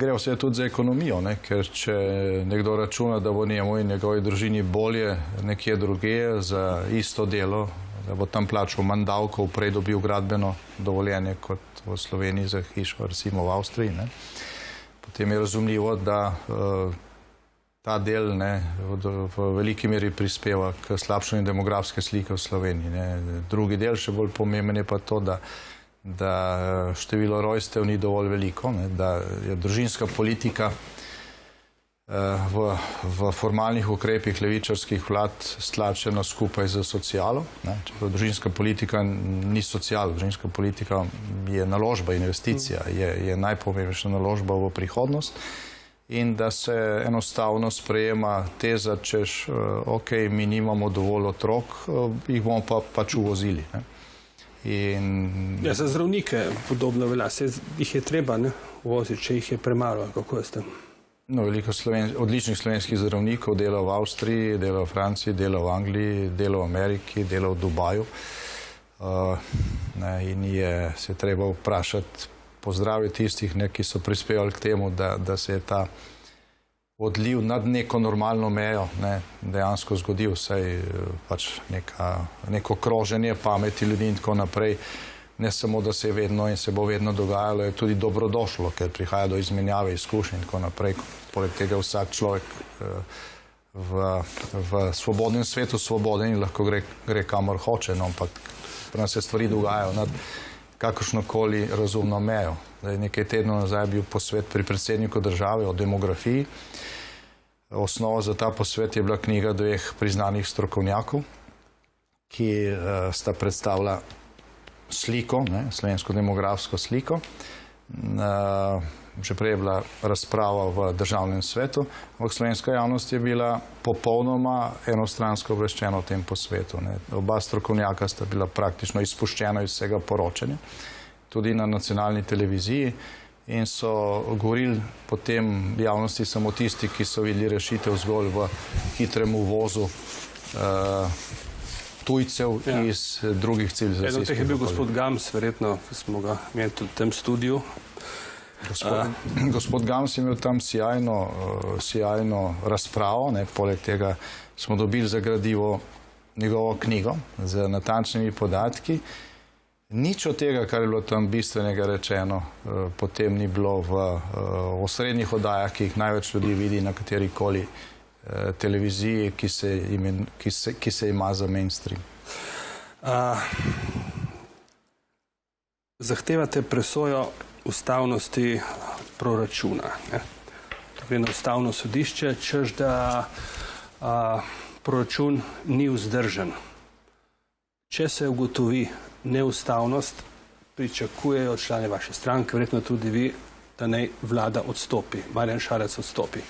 Gre vse tudi za ekonomijo, ne? Ker če nekdo računa, da bo njemu in njegovi družini bolje nekje druge za isto delo, da bo tam plačal manj davkov, prej dobil gradbeno dovoljenje kot v Sloveniji za hišo, recimo v Avstriji, ne? Potem je razumljivo, da ta del v veliki meri prispeva k slabšanju demografske slike v Sloveniji. Ne. Drugi del, še bolj pomemben, je pa to, da število rojstev ni dovolj veliko, ne, da je družinska politika v formalnih ukrepih levičarskih vlad stlačena skupaj z socialo. Ne. Čeprav družinska politika ni sociala, družinska politika je naložba, investicija, je najpomembnejša naložba v prihodnost. In da se enostavno sprejema teza, češ, ok, mi nimamo dovolj otrok, jih bomo pa pač uvozili. Ne? Ja, za zdravnike podobno velja, jih je treba uvoziti, če jih je premalo, kako je s tem? No, veliko odličnih slovenskih zdravnikov dela v Avstriji, dela v Franciji, dela v Angliji, dela v Ameriki, dela v Dubaju. In se treba vprašati, pozdraviti tistih, ki so prispevali k temu, da se je ta odliv nad neko normalno mejo dejansko zgodil, saj pač neko kroženje pameti ljudi in tako naprej. Ne samo, da se je vedno in se bo vedno dogajalo, je tudi dobrodošlo, ker prihaja do izmenjave izkušenj in tako naprej. Poleg tega vsak človek v svobodnem svetu svoboden in lahko gre kamor hoče, no, ampak pri nas se stvari dogajajo nad kakršnokoli razumno mejo. Nekaj tednov nazaj je bil posvet pri predsedniku države o demografiji. Osnova za ta posvet je bila knjiga dveh priznanih strokovnjakov, ki sta predstavila sliko, slovensko demografsko sliko. Že prej je bila razprava v državnem svetu, ampak slovenska javnost je bila popolnoma enostransko obveščena o tem posvetu. Oba strokovnjaka sta bila praktično izpuščena iz vsega poročanja, tudi na nacionalni televiziji, in so govorili potem javnosti samo tisti, ki so videli rešitev zgolj v hitrem uvozu tujcev iz drugih civilizacijskih. Eden od teh je bil gospod Gams, verjetno smo ga imeli tudi v tem studiu. Gospod Gams je imel tam sjajno razpravo, poleg tega smo dobili za gradivo njegovo knjigo z natančnimi podatki. Nič od tega, kar je bilo tam bistvenega rečeno, potem ni bilo v osrednjih oddajah, ki jih največ ljudi vidi na katerikoli televiziji, ki se ima za mainstream. Zahtevate presojo ustavnosti proračuna. Gre na ustavno sodišče, češ da proračun ni vzdržen. Če se ugotovi neustavnost, pričakujejo člani vaše stranke, verjetno tudi vi, da naj vlada odstopi, Marjan Šarec odstopi.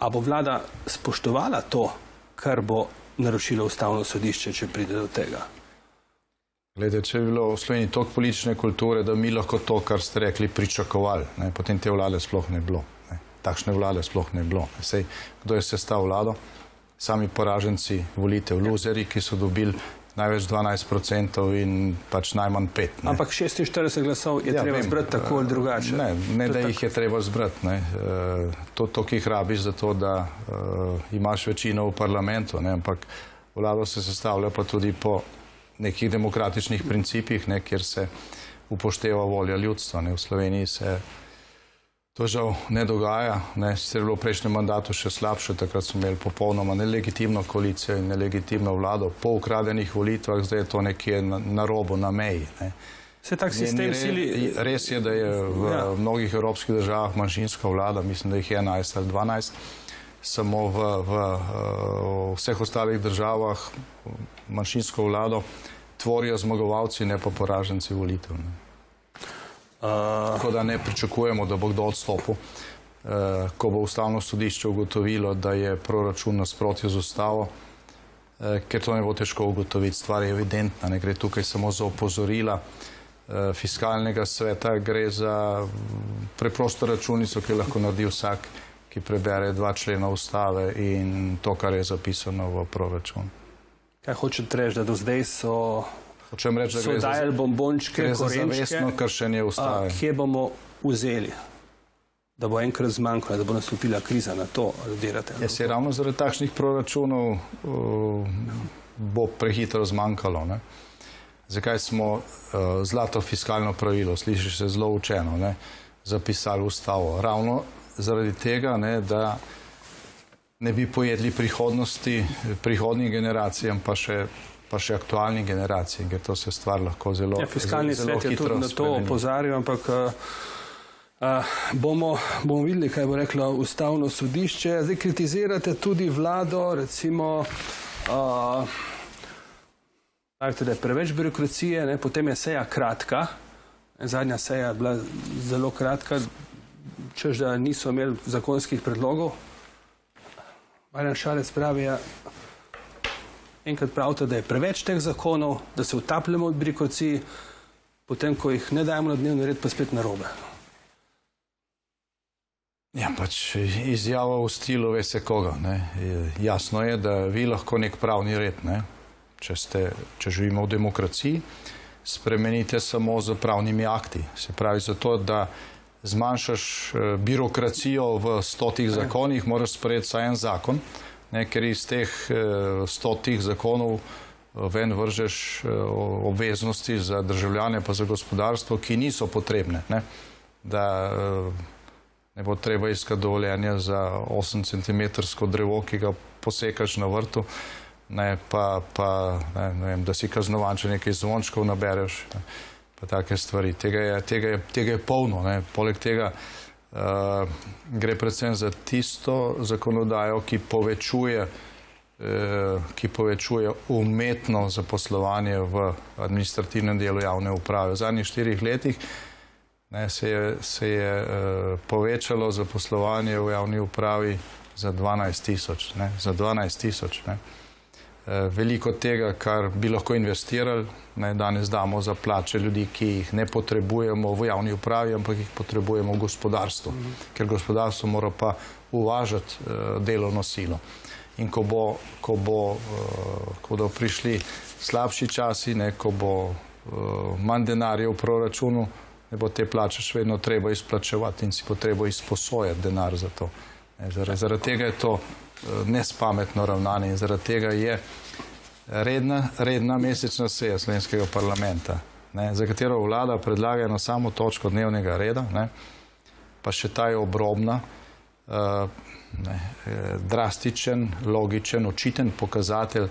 A bo vlada spoštovala to, kar bo naročilo ustavno sodišče, če pride do tega? Glede, če je bilo v Sloveniji toliko politične kulture, da mi lahko to, kar ste rekli, pričakovali, potem te vlade sploh ne bilo. Takšne vlade sploh ne bilo. Sej, kdo je sestal vlado? Sami poraženci volitev, luzeri, ki so dobili največ 12% in pač najmanj 5%. Ampak 46 glasov je treba zbrati tako ali drugače. Ne, da jih je treba zbrati. To, ki jih rabiš za to, da imaš večino v parlamentu, ampak vlado se sestavlja pa tudi po nekih demokratičnih principih, kjer se upošteva volja ljudstva. V Sloveniji se to žal ne dogaja. Sicer je bilo v prejšnjem mandatu še slabše, takrat smo imeli popolnoma nelegitimno koalicijo in nelegitimno vlado. Po ukradenih volitvah zdaj je to nekje na robu, na meji. Res je, da je v mnogih evropskih državah manjšinska vlada, mislim, da jih je 11 ali 12, samo v vseh ostalih državah manjšinsko vlado tvorijo zmagovalci, ne pa poraženci volitev. Tako da ne pričakujemo, da bo kdo odstopil. Ko bo Ustavno sodišče ugotovilo, da je proračun nasprotju z Ustavo, ker to ne bo težko ugotoviti, stvar je evidentna, ne gre tukaj samo za opozorila fiskalnega sveta, gre za preprosto računico, ki lahko naredi vsak, ki prebere 2 člena Ustave in to, kar je zapisano v proračun. Kaj hočete reči, da do zdaj so dajali bombončke, gre za korenčke, zavestno kršenje Ustave. Kje bomo vzeli, da bo enkrat zmanjkalo, da bo nastopila kriza, na to aludirate? Se ravno zaradi takšnih proračunov bo prehitro zmanjkalo. Ne? Zakaj smo zlato fiskalno pravilo, sliši se zelo učeno, zapisali v Ustavo? Ravno zaradi tega, da ne bi pojedli prihodnjim generacijam, pa še aktualnim generacijam, ker to se stvar lahko zelo hitro spremeni. Fiskalni svet je tudi na to opozarjal, ampak bomo videli, kaj bo reklo Ustavno sodišče. Zdaj kritizirate tudi vlado, recimo, da je preveč birokracije, potem je seja kratka, zadnja seja je bila zelo kratka, češ da niso imeli zakonskih predlogov. Marjan Šarec pravi, enkrat pravite, da je preveč teh zakonov, da se utapljamo v birokraciji, potem, ko jih ne dajemo na dnevni red, pa spet narobe. Ja, pač izjava v stilu ve se koga. Jasno je, da vi lahko nek pravni red, če živimo v demokraciji, spremenite samo z pravnimi akti. Se pravi, zato, da zmanjšaš birokracijo v 100 zakonih, moraš sprejeti vsaj en zakon, ker iz teh 100 zakonov ven vržeš obveznosti za državljane pa za gospodarstvo, ki niso potrebne. Da ne bo treba iskati dovoljenja za 8 cm drevo, ki ga posekaš na vrtu, da si kaznovan, če nekaj zvončkov nabereš, pa take stvari. Tega je polno. Poleg tega gre predvsem za tisto zakonodajo, ki povečuje umetno zaposlovanje v administrativnem delu javne uprave. V zadnjih 4 letih se je povečalo zaposlovanje v javni upravi za 12 000. Za 12 000. Veliko tega, kar bi lahko investirali, danes damo za plače ljudi, ki jih ne potrebujemo v javni upravi, ampak jih potrebujemo v gospodarstvu, ker gospodarstvo mora pa uvažati delovno silo. In ko bodo prišli slabši časi, ko bo manj denarja v proračunu, ne bo te plače še vedno treba izplačevati in si bo treba izposojati denar za to. Zaradi tega je to nespametno ravnanje in zaradi tega je redna mesečna seja slovenskega parlamenta, za katero vlada predlaga eno samo točko dnevnega reda, pa še ta je obrobna, drastičen, logičen, očiten pokazatelj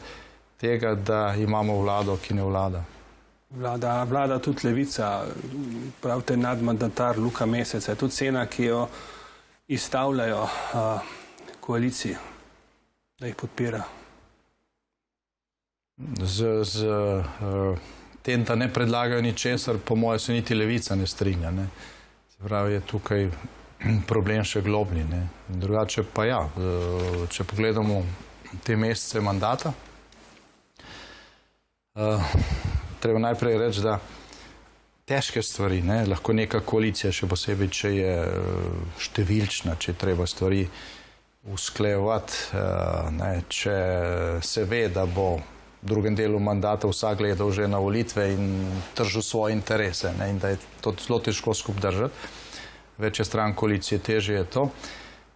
tega, da imamo vlado, ki ne vlada. Vlada tudi Levica, pravite nadmandatar Luka Mesec, je tudi cena, ki jo izstavljajo koaliciji, da jih podpira. Z tem, da ne predlagajo ničesar, po mojem se niti Levica ne strinja. Se pravi, je tukaj problem še globlji. Drugače pa ja, če pogledamo te mesece mandata, treba najprej reči, da težke stvari, lahko neka koalicija, še posebej, če je številčna, če treba stvari usklajevati, če se ve, da bo v drugem delu mandata vsak gledal že na volitve in držal svoje interese in da je to zelo težko skupaj držati. Večja stran koalicije, težje je to.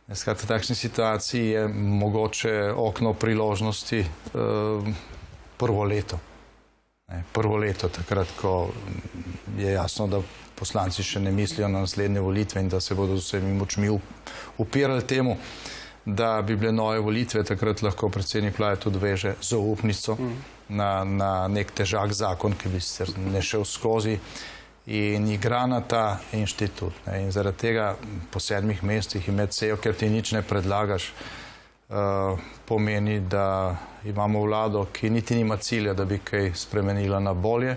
Skratka, v takšni situaciji je mogoče okno priložnosti prvo leto. Prvo leto, takrat, ko je jasno, da poslanci še ne mislijo na naslednje volitve in da se bodo z vsemi močmi upirali temu, da bi bile nove volitve, takrat lahko predsednik vlade tudi veže zaupnico na nek težak zakon, ki bi se ne šel skozi in igra na ta inštitut. In zaradi tega po 7 mesecih imeti sejo, ker ti nič ne predlagaš, pomeni, da imamo vlado, ki niti nima cilja, da bi kaj spremenila na bolje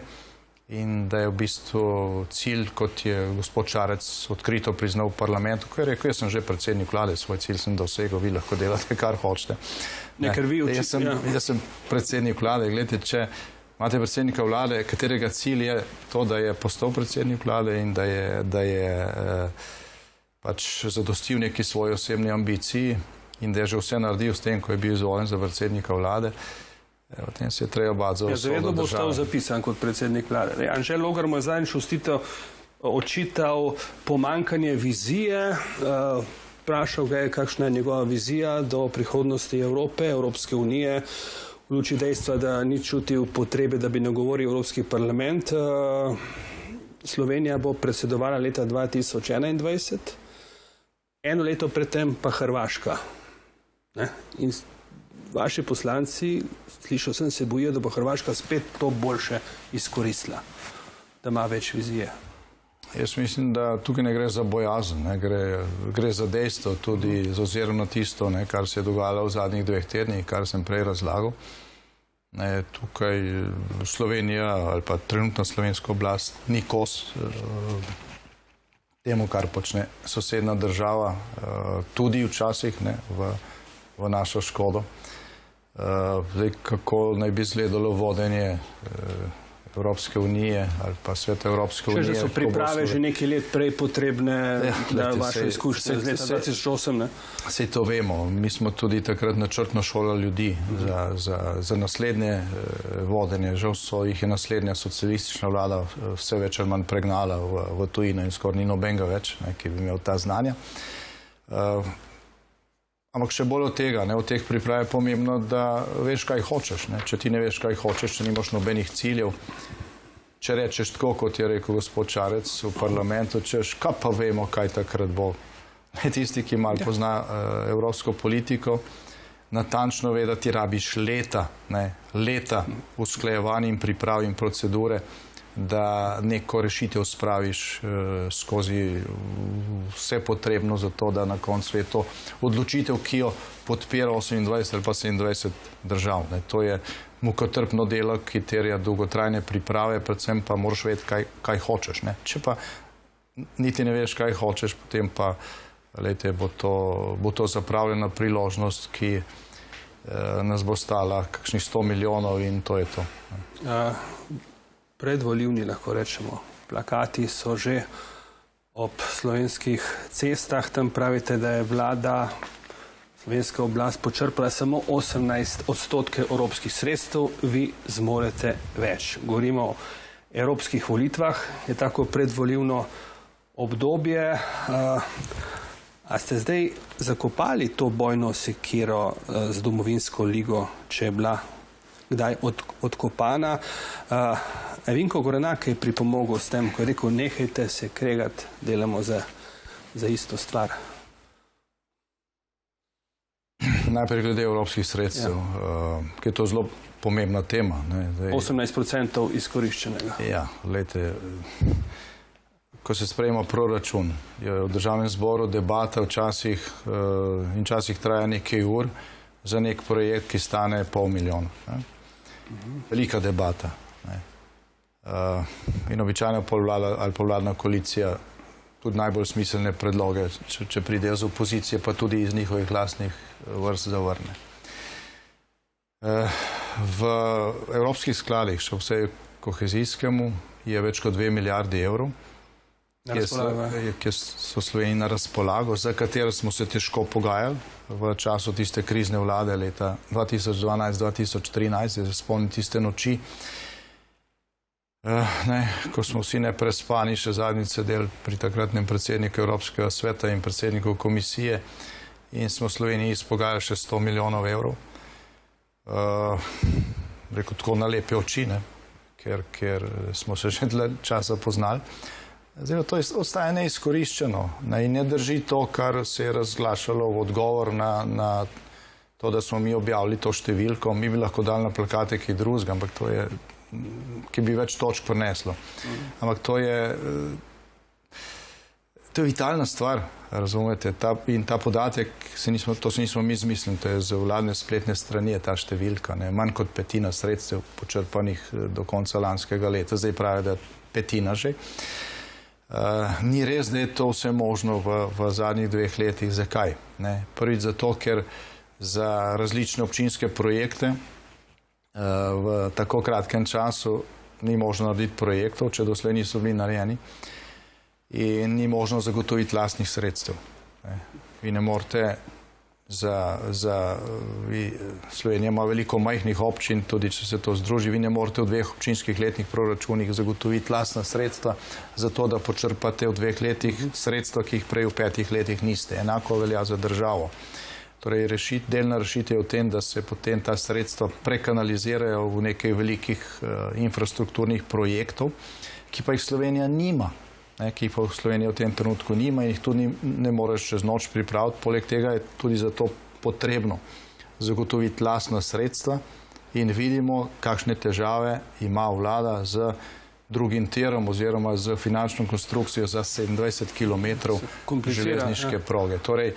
in da je v bistvu cilj, kot je gospod Šarec odkrito priznal v parlamentu, ko je rekel, jaz sem že predsednik vlade, svoj cilj sem dosegel, vi lahko delate, kar hočete. Jaz sem predsednik vlade. Glede, če imate predsednika vlade, katerega cilj je to, da je postal predsednik vlade in da je pač zadostil neki svoji osebni ambiciji in da je že vse naredil s tem, ko je bil izvoljen za predsednika vlade, o tem se je treba bati za vso državo. Zavedno bo ostal zapisan kot predsednik vlade. Anže Logar mu je zadnjič očital pomankanje vizije, vprašal ga je, kakšna je njegova vizija do prihodnosti Evrope, Evropske unije, v luči dejstva, da ni čutil potrebe, da bi nagovoril Evropski parlament. Slovenija bo predsedovala leta 2021, eno leto predtem pa Hrvaška. In vaši poslanci, slišal sem, se bojijo, da bo Hrvaška spet to boljše izkoristila, da ima več vizije. Jaz mislim, da tukaj ne gre za bojazen, gre za dejstvo, tudi z ozirom na tisto, kar se je dogajalo v zadnjih 2 tednih, kar sem prej razlagal. Tukaj Slovenija ali pa trenutna slovenska oblast ni kos temu, kar počne sosednja država, tudi včasih v našo škodo. Zdaj, kako naj bi izgledalo vodenje Evropske unije ali pa Sveta Evropske unije. Že so priprave že nekaj let prej potrebne, da vaše izkušnje z leta 2008, Sej to vemo. Mi smo tudi takrat načrtno šolali ljudi za naslednje vodenje. Žal jih je naslednja socialistična vlada vse več ali manj pregnala v tujino in skoraj ni nobenega več, ki bi imel ta znanja. Ampak še bolj od tega, od teh priprav je pomembno, da veš, kaj hočeš. Če ti ne veš, kaj hočeš, če nimaš nobenih ciljev, če rečeš tako, kot je rekel gospod Šarec v parlamentu, češ, kaj pa vemo, kaj takrat bo. Tisti, ki malo pozna evropsko politiko, natančno ve, da ti rabiš leta usklajevanja in priprav in procedure, da neko rešitev spraviš skozi vse potrebno za to, da na koncu je to odločitev, ki jo podpira 28 ali pa 27 držav. To je mukotrpno delo, ki terja dolgotrajne priprave, predvsem pa moraš vedeti, kaj hočeš. Če pa niti ne veš, kaj hočeš, potem pa bo to zapravljena priložnost, ki nas bo stala kakšnih 100 milijonov in to je to. Predvolivni, lahko rečemo, plakati so že ob slovenskih cestah. Tam pravite, da je vlada, slovenska oblast počrpala samo 18% evropskih sredstev, vi zmorete več. Govorimo o evropskih volitvah, je tako predvolivno obdobje. A ste zdaj zakopali to bojno sekiro z domovinsko ligo, če je bila kdaj odkopana? Vinko Gorenak je pripomogel s tem, ko je rekel, nehajte se kregati, delamo za isto stvar. Najprej glede evropskih sredstev, ki je to zelo pomembna tema. 18% izkoriščenega. Ja, glejte, ko se sprejema proračun, je v državnem zboru debata včasih traja nekaj ur za nek projekt, ki stane $500 000. Velika debata. In običajno vladna koalicija tudi najbolj smiselne predloge, če pridejo z opozicije, pa tudi iz njihovih lastnih vrst zavrne. V evropskih skladih, še vse kohezijskemu, je več kot 2 milijardi evrov, ki so Sloveniji na razpolago, za katero smo se težko pogajali v času tiste krizne vlade leta 2012-2013, se spomnim tiste noči, ko smo vsi neprespani še zadnjič sedeli pri takratnem predsedniku Evropskega sveta in predsedniku komisije in smo Sloveniji izpogajali še 100 milijonov evrov. Rekel tako na lepe oči, ker smo se že dlje časa poznali. Zdaj, to ostaje neizkoriščeno in ne drži to, kar se je razglašalo v odgovor na to, da smo mi objavili to številko. Mi bi lahko dali na plakate kaj drugega, ampak to je, ki bi več točk prineslo. Ampak to je vitalna stvar. Razumete? In ta podatek, to se nismo mi izmislili, to je z vladne spletne strani je ta številka. Manj kot petina sredstev počrpanih do konca lanskega leta. Zdaj pravijo, da petina že. Ni res, da je to vse možno v zadnjih 2 letih. Zakaj? Prvič zato, ker za različne občinske projekte v tako kratkem času ni možno narediti projektov, če doslej niso bili narejeni, in ni možno zagotoviti lastnih sredstev. Vi ne morete Slovenija ima veliko majhnih občin, tudi če se to združi, vi ne morete v 2 občinskih letnih proračunih zagotoviti lastna sredstva za to, da počrpate v 2 letih sredstva, ki jih prej v 5 letih niste. Enako velja za državo. Torej, delna rešitev je v tem, da se potem ta sredstva prekanalizirajo v nekaj velikih infrastrukturnih projektov, ki pa jih Slovenija nima. Ki jih pa Slovenija v tem trenutku nima in jih tudi ne moreš čez noč pripraviti. Poleg tega je tudi zato potrebno zagotoviti lastna sredstva in vidimo, kakšne težave ima vlada z drugim tirom oziroma z finančno konstrukcijo za 27 km železniške proge. Torej,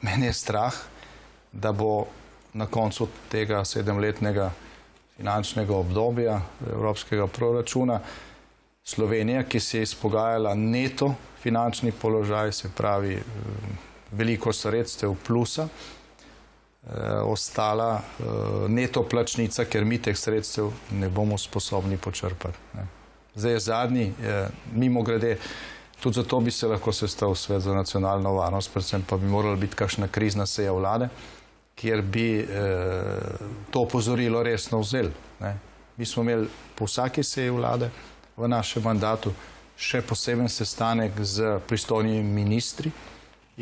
meni je strah, da bo na koncu tega 7-letnega finančnega obdobja evropskega proračuna Slovenija, ki se je izpogajala neto finančni položaj, se pravi veliko sredstev plusa, ostala neto plačnica, ker mi teh sredstev ne bomo sposobni počrpati. Zdaj je zadnji, mimogrede, tudi zato bi se lahko sestal Svet za nacionalno varnost, predvsem pa bi morala biti kakšna krizna seja vlade, kjer bi to opozorilo resno vzeli. Mi smo imeli po vsaki seji vlade v našem mandatu še poseben sestanek z pristojnimi ministri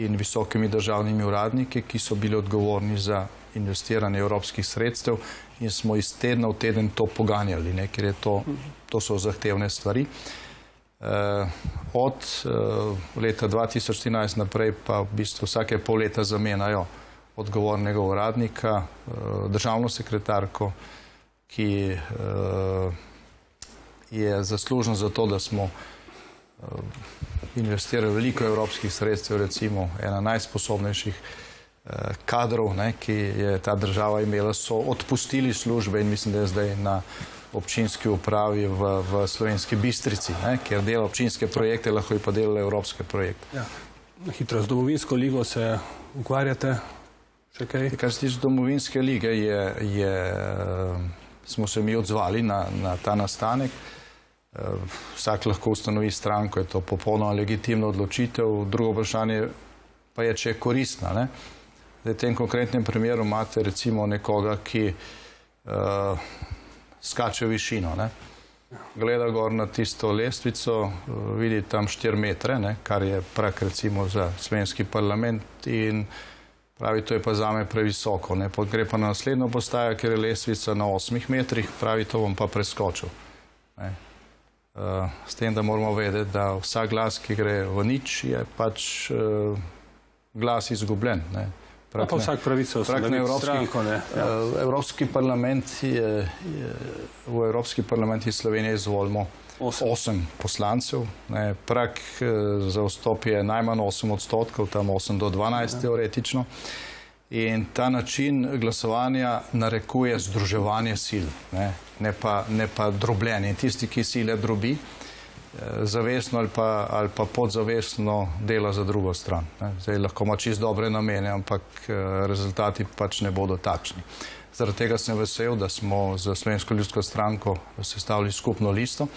in visokimi državnimi uradniki, ki so bili odgovorni za investiranje evropskih sredstev in smo iz tedna v teden to poganjali, ker je to so zahtevne stvari. Od leta 2014 naprej pa v bistvu vsake pol leta zamenjajo odgovornega uradnika, državno sekretarko, ki je zaslužen za to, da smo investirali veliko evropskih sredstev, recimo ena najsposobnejših kadrov, ki je ta država imela, so odpustili službe in mislim, da je zdaj na občinski upravi v Slovenski Bistrici, kjer dela občinske projekte, lahko pa dela evropske projekte. Hitro z domovinsko ligo se ukvarjate? Še kaj? Kar se tiče domovinske lige, smo se mi odzvali na ta nastanek. Vsak lahko ustanovi stranko, je to popolnoma legitimna odločitev. Drugo vprašanje pa je, če je koristna. V tem konkretnem primeru imate recimo nekoga, ki skače v višino. Gleda gor na tisto lestvico, vidi tam 4 metre, kar je prak recimo za slovenski parlament in pravi, to je pa zame previsoko. Gre pa na naslednjo postajo, ker je lestvica na 8 metrih, pravi, to bom pa preskočil. S tem, da moramo vedeti, da vsak glas, ki gre v nič, je pač glas izgubljen. Pa vsak pravico ustanoviti stranko. Evropski parlament v Evropski parlament iz Slovenije izvolimo 8 poslancev. Prak za vstop je najmanj 8%, tam 8 do 12 teoretično. In ta način glasovanja narekuje združevanje sil, ne pa drobljenje. In tisti, ki sile drobi, zavestno ali pa podzavestno dela za drugo stran. Zdaj lahko ima čisto dobre namene, ampak rezultati pač ne bodo takšni. Zaradi tega sem vesel, da smo za Slovensko ljudsko stranko sestavili skupno listo,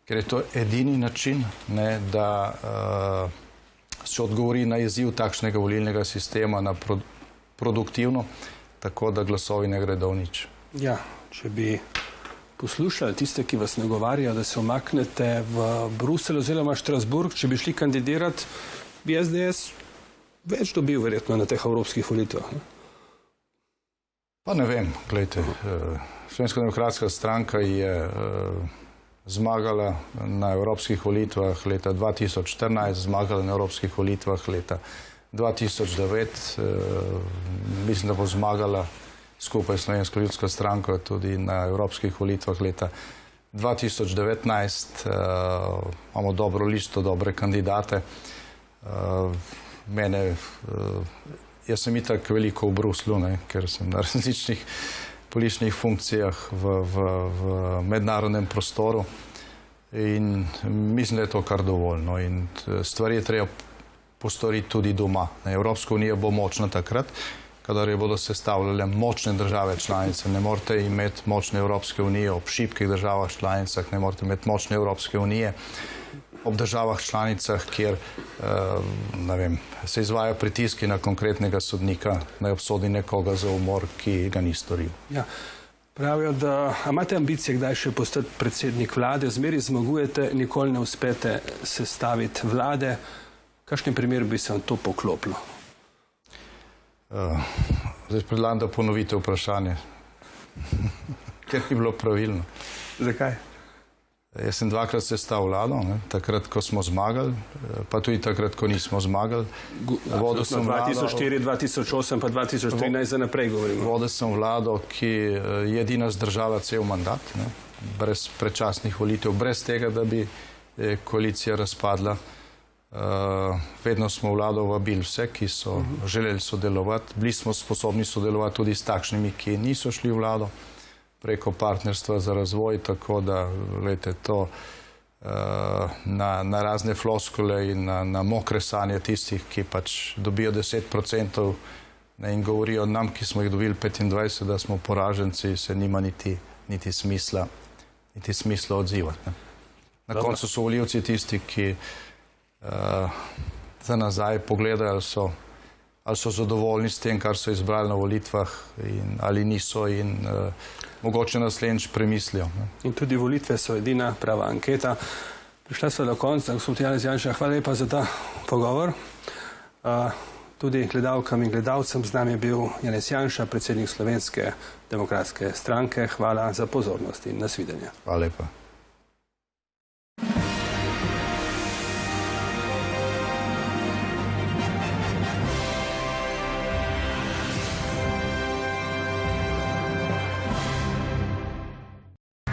ker je to edini način, da se odgovori na izziv takšnega volilnega sistema na produktivno, tako da glasovi ne gredo v nič. Ja, če bi poslušali tiste, ki vas nagovarjajo, da se omaknete v Bruselj oziroma Štrasburg, če bi šli kandidirati, bi SDS več dobil verjetno na teh evropskih volitvah. Pa ne vem, gledajte, Slovenska demokratska stranka je zmagala na evropskih volitvah leta 2014, zmagala na evropskih volitvah leta 2009, mislim, da bo zmagala skupaj s Slovensko ljudsko stranko tudi na evropskih volitvah leta 2019 imamo dobro listo, dobre kandidate. Jaz sem itak veliko v Bruslju, ker sem na različnih političnih funkcijah v mednarodnem prostoru in mislim, da je to kar dovoljno. In stvari je treba postoriti tudi doma. Evropska unija bo močna takrat, kadar je bodo sestavljale močne države članice. Ne morete imeti močne Evropske unije ob šibkih državah članicah, ne morete imeti močne Evropske unije ob državah članicah, kjer se izvajajo pritiski na konkretnega sodnika, naj obsodi nekoga za umor, ki ga ni storil. Ja. Pravijo, da imate ambicije kdaj še postati predsednik vlade, zmeri zmagujete, nikoli ne uspete sestaviti vlade. V kakšnem primeru bi se vam to poklopilo? Zdaj predlagam, da ponovite vprašanje, ker ni bilo pravilno. Zakaj? Jaz sem dvakrat sestavil vlado, takrat, ko smo zmagali, pa tudi takrat, ko nismo zmagali. Vodil sem 2004, 2008 pa 2013 za naprej govorimo. Vodil sem vlado, ki je edina zdržala cel mandat, brez predčasnih volitev, brez tega, da bi koalicija razpadla. Vedno smo vlado vabili vse, ki so želeli sodelovati. Bili smo sposobni sodelovati tudi s takšnimi, ki niso šli v vlado, preko partnerstva za razvoj, tako da, gledajte, to na razne floskule in na mokre sanje tistih, ki pač dobijo 10% in govorijo nam, ki smo jih dobili 25%, da smo poraženci, se nima niti smisla odzivati. Na koncu so volivci tisti, ki za nazaj pogledajo, ali so zadovoljni s tem, kar so izbrali na volitvah ali niso in mogoče naslednjič premislijo. In tudi volitve so edina prava anketa. Prišla sva do konca, gospod Janez Janša, hvala lepa za ta pogovor. Tudi gledalkam in gledalcem z nami je bil Janez Janša, predsednik Slovenske demokratske stranke. Hvala za pozornost in nasvidenje. Hvala lepa.